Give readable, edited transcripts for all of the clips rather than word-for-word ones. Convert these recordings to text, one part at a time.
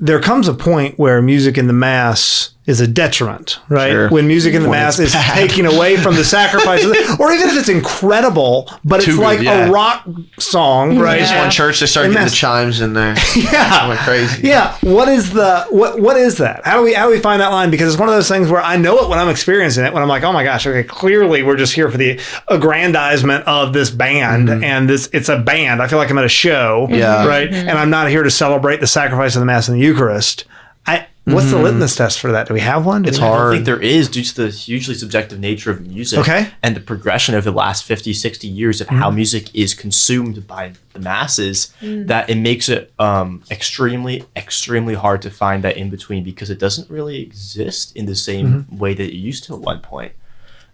there comes a point where music in the Mass is a detriment, right? Sure. When music in the Mass is taking away from the sacrifice, or even if it's incredible, but it's like a rock song, right? Just one church, they start getting the chimes in there. Yeah, went crazy. Yeah, what is that? How do we find that line? Because it's one of those things where I know it when I'm experiencing it. When I'm like, oh my gosh, okay, clearly we're just here for the aggrandizement of this band, and it's a band. I feel like I'm at a show, right? And I'm not here to celebrate the sacrifice of the Mass and the Eucharist. What's the litmus test for that? Do we have one? It's hard. I don't think there is, due to the hugely subjective nature of music and the progression over the last 50, 60 years of how music is consumed by the masses, that it makes it extremely, extremely hard to find that in between, because it doesn't really exist in the same way that it used to at one point.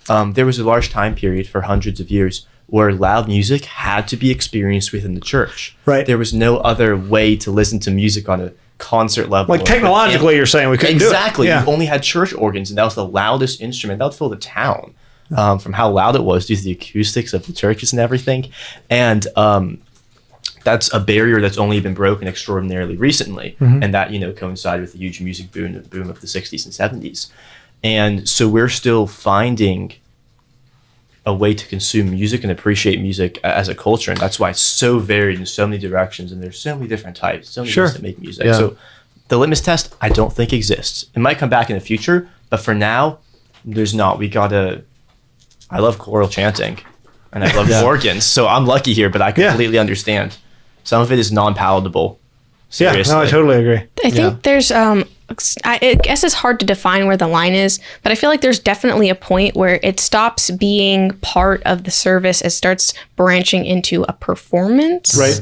There was a large time period for hundreds of years where loud music had to be experienced within the church. Right. There was no other way to listen to music on a concert level. Like technologically, you're saying we couldn't do it. Exactly. You only had church organs, and that was the loudest instrument. That would fill the town from how loud it was due to the acoustics of the churches and everything. And that's a barrier that's only been broken extraordinarily recently. And that, coincided with the huge music boom of the 60s and 70s. And so we're still finding a way to consume music and appreciate music as a culture, and that's why it's so varied in so many directions, and there's so many different types, so many ways to make music. So the litmus test, I don't think exists. It might come back in the future, but for now, there's not. I love choral chanting, and I love organs, so I'm lucky here, but I completely understand. Some of it is non-palatable. Seriously. Yeah, no, I totally agree. I think there's I guess it's hard to define where the line is, but I feel like there's definitely a point where it stops being part of the service. It starts branching into a performance. Right.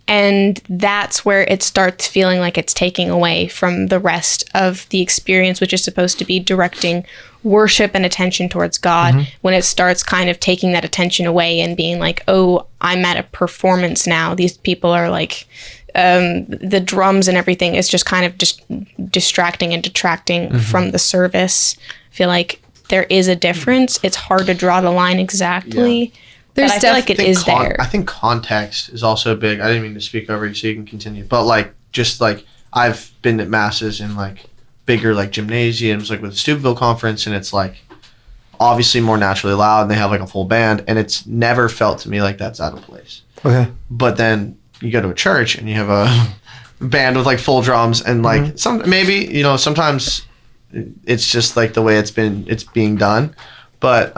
And that's where it starts feeling like it's taking away from the rest of the experience, which is supposed to be directing worship and attention towards God. When it starts kind of taking that attention away and being like, oh, I'm at a performance now. These people are like... the drums and everything is just kind of just distracting and detracting from the service. I feel like there is a difference. It's hard to draw the line exactly. But I feel like it is there. I think context is also big. I didn't mean to speak over you, so you can continue. But I've been at masses in bigger gymnasiums, with the Steubenville Conference, and it's obviously more naturally loud, and they have a full band, and it's never felt to me like that's out of place. Okay. But then you go to a church and you have a band with full drums and sometimes it's just the way it's being done. But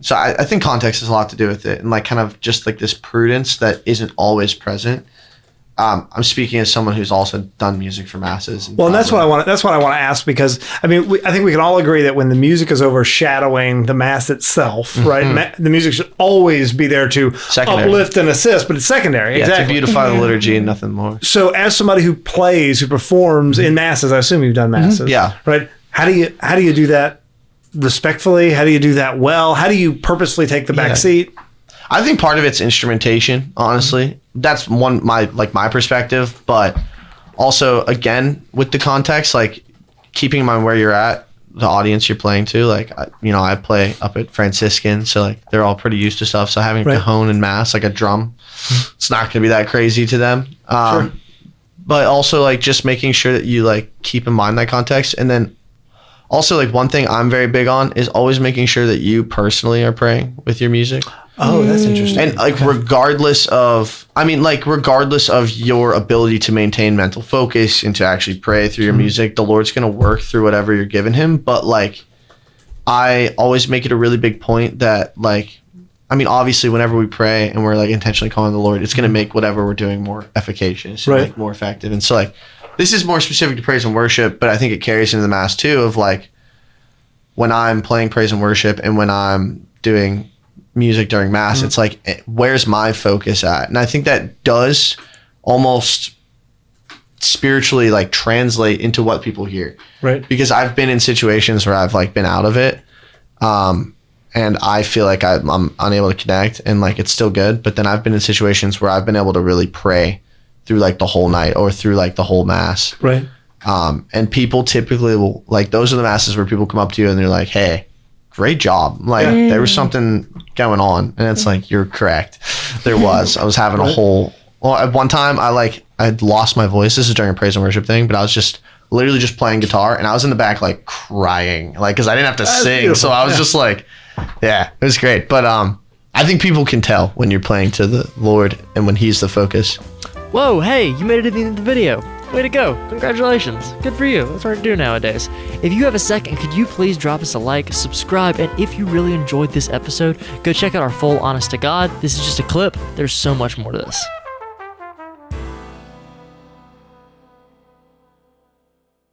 so I think context has a lot to do with it, and kind of just this prudence that isn't always present. I'm speaking as someone who's also done music for masses. And that's what I want. That's what I want to ask, because I think we can all agree that when the music is overshadowing the Mass itself, right? The music should always be there to uplift and assist, but it's secondary. Yeah, to beautify the liturgy and nothing more. So, as somebody who performs in masses, I assume you've done masses, right? How do you do that respectfully? How do you do that well? How do you purposely take the back seat? I think part of it's instrumentation, honestly. That's my perspective, but also, again, with the context, keeping in mind where you're at, the audience you're playing to, I play up at Franciscan, so they're all pretty used to stuff, so having cajon and mass, a drum, it's not going to be that crazy to them. But also, just making sure that you, keep in mind that context, and then also, one thing I'm very big on is always making sure that you personally are praying with your music. Oh, that's interesting. And regardless of your ability to maintain mental focus and to actually pray through your music, the Lord's going to work through whatever you're giving him. But I always make it a really big point that obviously whenever we pray and we're intentionally calling the Lord, it's going to make whatever we're doing more efficacious and more effective. And so this is more specific to praise and worship, but I think it carries into the Mass too of when I'm playing praise and worship and when I'm doing music during Mass, it's where's my focus at? And I think that does almost spiritually translate into what people hear, right? Because I've been in situations where I've been out of it, and I feel like I'm unable to connect, and it's still good, but then I've been in situations where I've been able to really pray through the whole night or through the whole Mass, right? And people typically will those are the Masses where people come up to you and they're like, hey, great job. There was something going on. And it's you're correct. There was. I was having a whole Well, at one time I had lost my voice. This is during a praise and worship thing, but I was just literally just playing guitar, and I was in the back like crying, like because I didn't have to sing, beautiful. so I was just like, yeah, it was great. But I think people can tell when you're playing to the Lord and when He's the focus. Whoa, hey, you made it to the end of the video. Way to go. Congratulations. Good for you. That's hard to do nowadays. If you have a second, could you please drop us a like, subscribe, and if you really enjoyed this episode, go check out our full Honest to God. This is just a clip. There's so much more to this.